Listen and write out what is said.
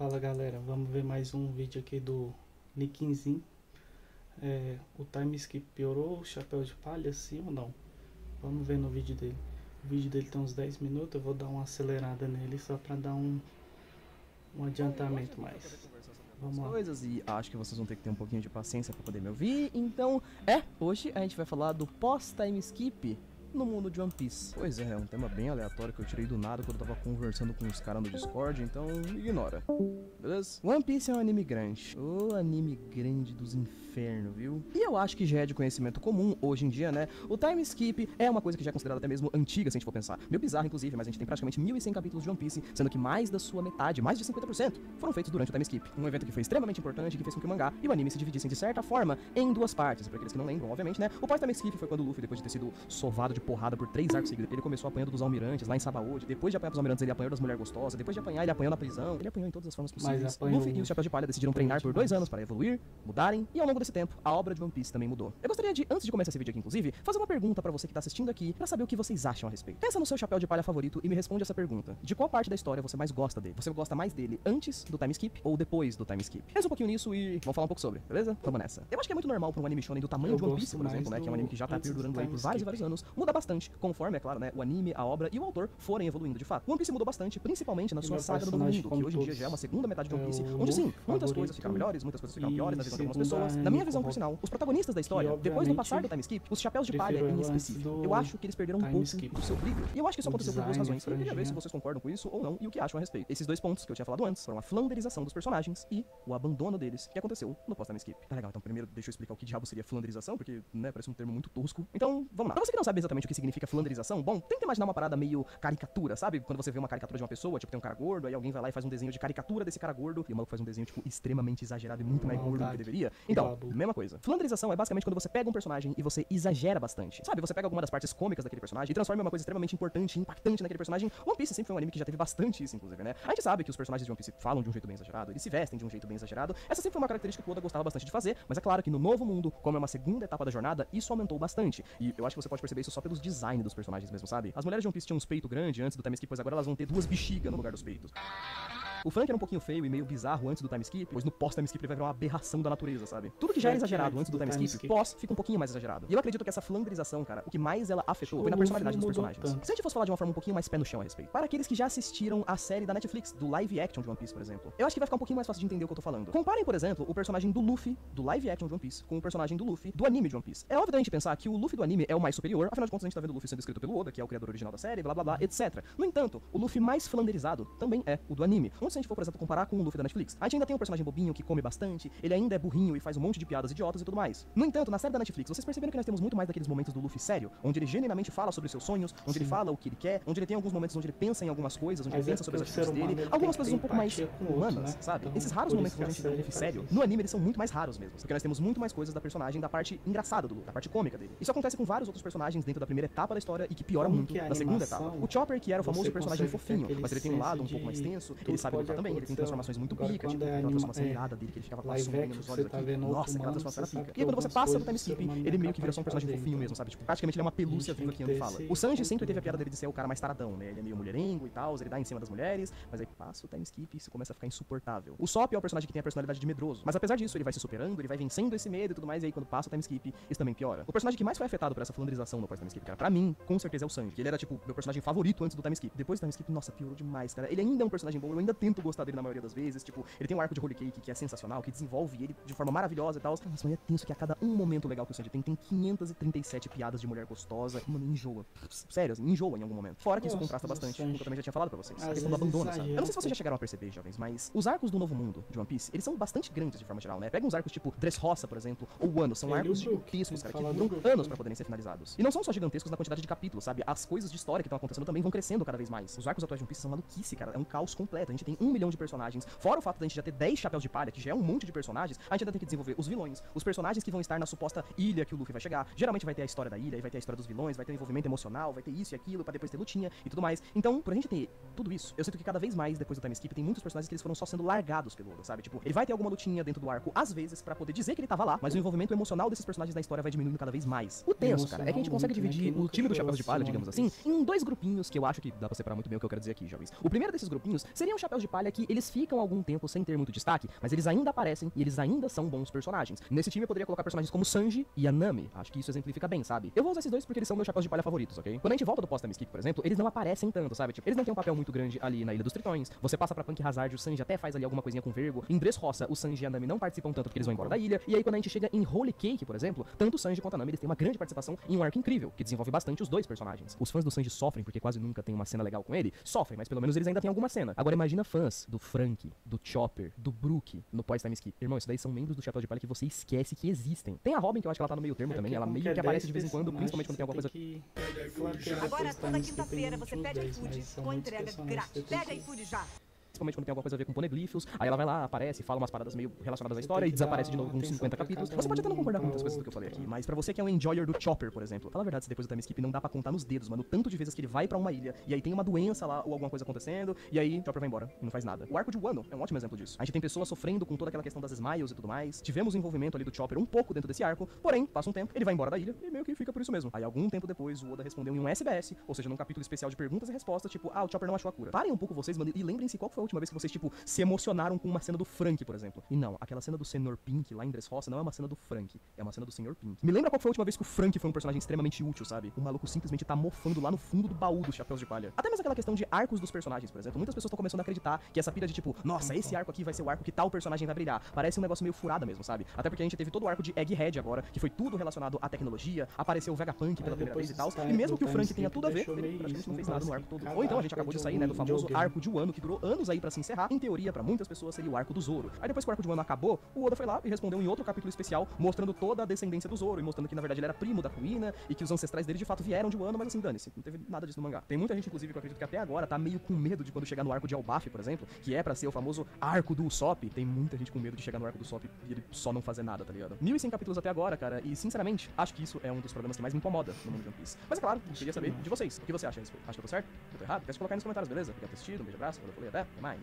Fala galera, vamos ver mais um vídeo aqui do Nikinzinho. O time skip piorou o chapéu de palha, sim ou não? Vamos ver no vídeo dele. O vídeo dele tem uns 10 minutos, eu vou dar uma acelerada nele só pra dar um adiantamento mais. Vamos lá. Coisas e acho que vocês vão ter que ter um pouquinho de paciência pra poder me ouvir. Então, hoje a gente vai falar do pós-time skip no mundo de One Piece. Pois é um tema bem aleatório que eu tirei do nada quando eu tava conversando com os caras no Discord, então ignora. Beleza? One Piece é um anime grande. O anime grande dos infernos, viu? E eu acho que já é de conhecimento comum hoje em dia, né? O time skip é uma coisa que já é considerada até mesmo antiga, se a gente for pensar. Meio bizarro, inclusive, mas a gente tem praticamente 1.100 capítulos de One Piece, sendo que mais da sua metade, mais de 50%, foram feitos durante o time skip. Um evento que foi extremamente importante, que fez com que o mangá e o anime se dividissem de certa forma em duas partes. Para aqueles que não lembram, obviamente, né? O pós-time skip foi quando o Luffy, depois de ter sido sovado de porrada por 3 arcos seguidos, ele começou apanhando dos almirantes lá em Sabaody. Depois de apanhar dos almirantes, ele apanhou das mulheres gostosas. Depois de apanhar, ele apanhou na prisão. Ele apanhou em todas as formas possíveis. Luffy e os Chapéus de Palha decidiram treinar por 2 anos para evoluir, mudarem, e ao longo desse tempo, a obra de One Piece também mudou. Eu gostaria de, antes de começar esse vídeo aqui, inclusive, fazer uma pergunta pra você que tá assistindo aqui, pra saber o que vocês acham a respeito. Pensa no seu chapéu de palha favorito e me responde essa pergunta. De qual parte da história você mais gosta dele? Você gosta mais dele antes do time skip ou depois do time skip? Pensa um pouquinho nisso e vamos falar um pouco sobre, beleza? Vamos nessa. Eu acho que é muito normal pra um anime shonen do tamanho de One Piece, por exemplo, né, que é um anime que já tá perdurando aí por vários e vários anos, muda bastante, conforme, é claro, né, o anime, a obra e o autor forem evoluindo de fato. One Piece mudou bastante, principalmente na sua saga do Novo Mundo, que hoje em dia já é uma segunda metade de One Piece, onde sim, muitas coisas ficaram melhores, muitas coisas ficaram piores na visão de algumas pessoas. Na minha visão, por sinal, os protagonistas da história, depois do passar do time skip, os Chapéus de Palha em específico, eu acho que eles perderam um pouco do seu brilho. E eu acho que isso aconteceu por duas razões. Eu queria ver se vocês concordam com isso ou não e o que acham a respeito. Esses dois pontos que eu tinha falado antes foram a flanderização dos personagens e o abandono deles, que aconteceu no pós-time skip. Tá legal, então primeiro deixa eu explicar o que diabo seria flanderização, porque, né, parece um termo muito tosco. Então, vamos lá. Pra você que não sabe exatamente o que significa flanderização, bom, tenta imaginar uma parada meio caricatura, sabe? Quando você vê uma caricatura de uma pessoa, tipo, tem um cara gordo, aí alguém vai lá e faz um desenho de caricatura desse cara gordo, e o maluco faz um desenho, tipo, extremamente exagerado e muito mais gordo do que deveria. Então, mesma coisa. Flanderização é basicamente quando você pega um personagem e você exagera bastante. Sabe, você pega alguma das partes cômicas daquele personagem e transforma em uma coisa extremamente importante e impactante naquele personagem. One Piece sempre foi um anime que já teve bastante isso, inclusive, né? A gente sabe que os personagens de One Piece falam de um jeito bem exagerado, eles se vestem de um jeito bem exagerado. Essa sempre foi uma característica que o Oda gostava bastante de fazer, mas é claro que no novo mundo, como é uma segunda etapa da jornada, isso aumentou bastante. E eu acho que você pode perceber isso só pelos designs dos personagens mesmo, sabe? As mulheres de One Piece tinham uns peitos grandes antes do time skip, pois agora elas vão ter 2 bexigas no lugar dos peitos. O Frank era um pouquinho feio e meio bizarro antes do time skip, pois no pós-time skip ele vai virar uma aberração da natureza, sabe? Tudo que já era exagerado antes do time skip, pós fica um pouquinho mais exagerado. E eu acredito que essa flanderização, cara, o que mais ela afetou foi na personalidade dos personagens. Se a gente fosse falar de uma forma um pouquinho mais pé no chão a respeito, para aqueles que já assistiram a série da Netflix, do live action de One Piece, por exemplo, eu acho que vai ficar um pouquinho mais fácil de entender o que eu tô falando. Comparem, por exemplo, o personagem do Luffy, do live action de One Piece, com o personagem do Luffy, do anime de One Piece. É óbvio a gente pensar que o Luffy do anime é o mais superior, afinal de contas a gente tá vendo o Luffy sendo escrito pelo Oda, que é o criador original da série, blá blá blá, etc. No entanto, o Luffy mais flanderizado também é o do anime. Onde se a gente for, por exemplo, comparar com o Luffy da Netflix, a gente ainda tem um personagem bobinho que come bastante, ele ainda é burrinho e faz um monte de piadas idiotas e tudo mais. No entanto, na série da Netflix, vocês perceberam que nós temos muito mais daqueles momentos do Luffy sério, onde ele genuinamente fala sobre seus sonhos, onde ele fala o que ele quer, onde ele tem alguns momentos onde ele pensa em algumas coisas, onde ele pensa sobre as atitudes dele, algumas coisas um pouco mais humanas, sabe? Esses raros momentos onde a gente vê o Luffy sério, no anime eles são muito mais raros mesmo, porque nós temos muito mais coisas da personagem, da parte engraçada do Luffy, da parte cômica dele. Isso acontece com vários outros personagens dentro da primeira etapa da história e que piora muito na segunda etapa. O Chopper, que era o famoso personagem fofinho, mas ele tem um lado um pouco mais tenso, ele sabe lutar também, ele tem transformações muito pica, tipo aquela transformação irada dele, que ele ficava com a sombrinha nos olhos aqui. Nossa, aquela transformação era pica. E aí quando você passa do time skip, ele meio que vira só um personagem fofinho mesmo, sabe? Tipo, praticamente ele é uma pelúcia viva que anda e fala. O Sanji sempre teve a piada dele de ser o cara mais taradão, né? Ele é meio mulherengo e tal, ele dá em cima das mulheres, mas aí passa o time skip e isso começa a ficar insuportável. O Sop é o personagem que tem a personalidade de medroso, mas apesar disso, ele vai se superando, ele vai vencendo esse medo e tudo mais, e aí quando passa o time skip, isso também piora. O personagem que mais foi afetado por essa flanderização no pós-time skip, cara, pra mim, com certeza é o Sanji, que ele era, tipo, meu personagem favorito antes do time skip. Depois do time skip, nossa, piorou demais, cara. Ele ainda é um personagem bom, eu ainda tento gostar dele na maioria das vezes, tipo, ele tem um arco de Holy Cake que é sensacional, que desenvolve ele de forma maravilhosa e tal. Mas é tenso que a cada um momento legal que o Sanji tem 537 piadas de mulher gostosa. Mano, enjoa. Sério, assim, enjoa em algum momento. Fora que isso contrasta bastante com o que eu também já tinha falado pra vocês. A questão do abandono, sabe? Eu não sei se vocês já chegaram a perceber, jovens, mas os arcos do Novo Mundo de One Piece, eles são bastante grandes de forma geral, né? Pega uns arcos tipo Dressrosa, por exemplo, ou Wano. São arcos gigantescos, cara, que duram anos pra poderem ser finalizados. E não são só gigantescos na quantidade de capítulos, sabe? As coisas de história que estão acontecendo também vão crescendo cada vez mais. Os arcos atuais de One Piece são maluquice, cara. É um caos completo. A gente tem 1 milhão de personagens. Fora o fato de a gente já ter 10 chapéus de palha, que já é um monte de personagens, a gente ainda tem que desenvolver os vilões, os personagens que vão estar na suposta ilha que o Luffy vai chegar. Geralmente vai ter a história da ilha, aí vai ter a história dos vilões, vai ter o envolvimento emocional, vai ter isso e aquilo, pra depois ter lutinha e tudo mais. Então, por a gente ter tudo isso, eu sinto que cada vez mais, depois do time skip, tem muitos personagens que eles foram só sendo largados pelo Oda, sabe? Tipo, ele vai ter alguma lutinha dentro do arco, às vezes, pra poder dizer que ele tava lá, mas o envolvimento emocional desses personagens na história vai diminuindo cada vez mais. O tenso, cara, é que a gente consegue dividir o time do Chapéu de Palha, digamos assim, em 2 grupinhos que eu acho que dá pra separar muito bem o que eu quero dizer aqui, jovens. O primeiro desses grupinhos seriam os Chapéus de Palha que eles ficam algum tempo sem ter muito destaque, mas eles ainda aparecem e eles ainda são bons personagens. Nesse time eu poderia colocar personagens como Sanji e a Nami. Acho que isso exemplifica bem, sabe? Eu vou usar esses dois porque eles são meus chapéus de palha favoritos, ok? Quando a gente volta do pós-time skip, por exemplo, eles não aparecem tanto, sabe? Tipo, eles não têm um papel muito grande ali na Ilha dos Tritões. Você passa pra Punk Hazard, o Sanji até faz ali alguma coisinha com Vergo. Em Dressrosa, o Sanji e a Nami não participam tanto porque eles vão embora da ilha. E aí quando a gente chega em Holy Cake, por exemplo, tanto o Sanji quanto a Nami, eles têm uma grande participação em um arco incrível, que desenvolve bastante os dois personagens. Os fãs do Sanji sofrem porque quase nunca tem uma cena legal com ele. Sofrem, mas pelo menos eles ainda têm alguma cena. Agora imagina fãs do Frank, do Chopper, do Brook no pós-time skip. Irmão, isso daí são membros do Chapéu de Palha que você esquece que existem. Tem a Robin, que eu acho que ela tá no meio termo também. Ela meio que aparece de vez em quando, principalmente quando tem alguma coisa... Agora, toda quinta-feira, você pede iFood com entrega grátis. Pede iFood já! Principalmente quando tem alguma coisa a ver com poneglyphos, aí ela vai lá, aparece, fala umas paradas meio relacionadas à história e desaparece de novo com uns 50 capítulos. Você pode até não concordar com muitas coisas do que eu falei aqui, mas pra você que é um enjoyer do Chopper, por exemplo, fala a verdade, se depois do time skip não dá pra contar nos dedos, mano, o tanto de vezes que ele vai pra uma ilha, e aí tem uma doença lá, ou alguma coisa acontecendo, e aí Chopper vai embora, e não faz nada. O arco de Wano é um ótimo exemplo disso. A gente tem pessoas sofrendo com toda aquela questão das Smiles e tudo mais, tivemos o envolvimento ali do Chopper um pouco dentro desse arco, porém, passa um tempo, ele vai embora da ilha, e meio que fica por isso mesmo. Aí algum tempo depois, o Oda respondeu em um SBS, ou seja, num capítulo especial de perguntas e respostas, tipo, o Chopper não achou a cura. Parem um pouco vocês, mano, e lembrem-se qual foi a última vez que vocês, tipo, se emocionaram com uma cena do Frank, por exemplo. E não, aquela cena do Sr. Pink lá em Dressrosa não é uma cena do Frank, é uma cena do Sr. Pink. Me lembra qual foi a última vez que o Frank foi um personagem extremamente útil, sabe? O maluco simplesmente tá mofando lá no fundo do baú dos Chapéus de Palha. Até mesmo aquela questão de arcos dos personagens, por exemplo. Muitas pessoas estão começando a acreditar que essa pira de tipo, nossa, esse arco aqui vai ser o arco que tal personagem vai brilhar. Parece um negócio meio furada mesmo, sabe? Até porque a gente teve todo o arco de Egghead agora, que foi tudo relacionado à tecnologia, apareceu o Vegapunk pela primeira vez e tal. E mesmo que o Frank tenha tudo a ver, ele praticamente não fez nada no arco todo. Ou então a gente acabou de sair, né, do famoso arco de Wano, que durou anos aí pra se encerrar. Em teoria, pra muitas pessoas seria o arco do Zoro. Aí depois que o arco de Wano acabou, o Oda foi lá e respondeu em outro capítulo especial, mostrando toda a descendência do Zoro e mostrando que na verdade ele era primo da Kuina e que os ancestrais dele de fato vieram de Wano, mas assim, dane-se, não teve nada disso no mangá. Tem muita gente, inclusive, que eu acredito que até agora tá meio com medo de quando chegar no arco de Elbaf, por exemplo, que é pra ser o famoso arco do Usopp. Tem muita gente com medo de chegar no arco do Usopp e ele só não fazer nada, tá ligado? 1100 capítulos até agora, cara, e sinceramente, acho que isso é um dos problemas que mais me incomoda no mundo de One Piece. Mas é claro, eu queria saber de vocês. O que você acha a respeito? Acha que eu tô certo? Eu tô errado? Quer colocar aí nos comentários, beleza? Obrigado por ter assistido, um beijo, abraço, valeu, falei, até mais.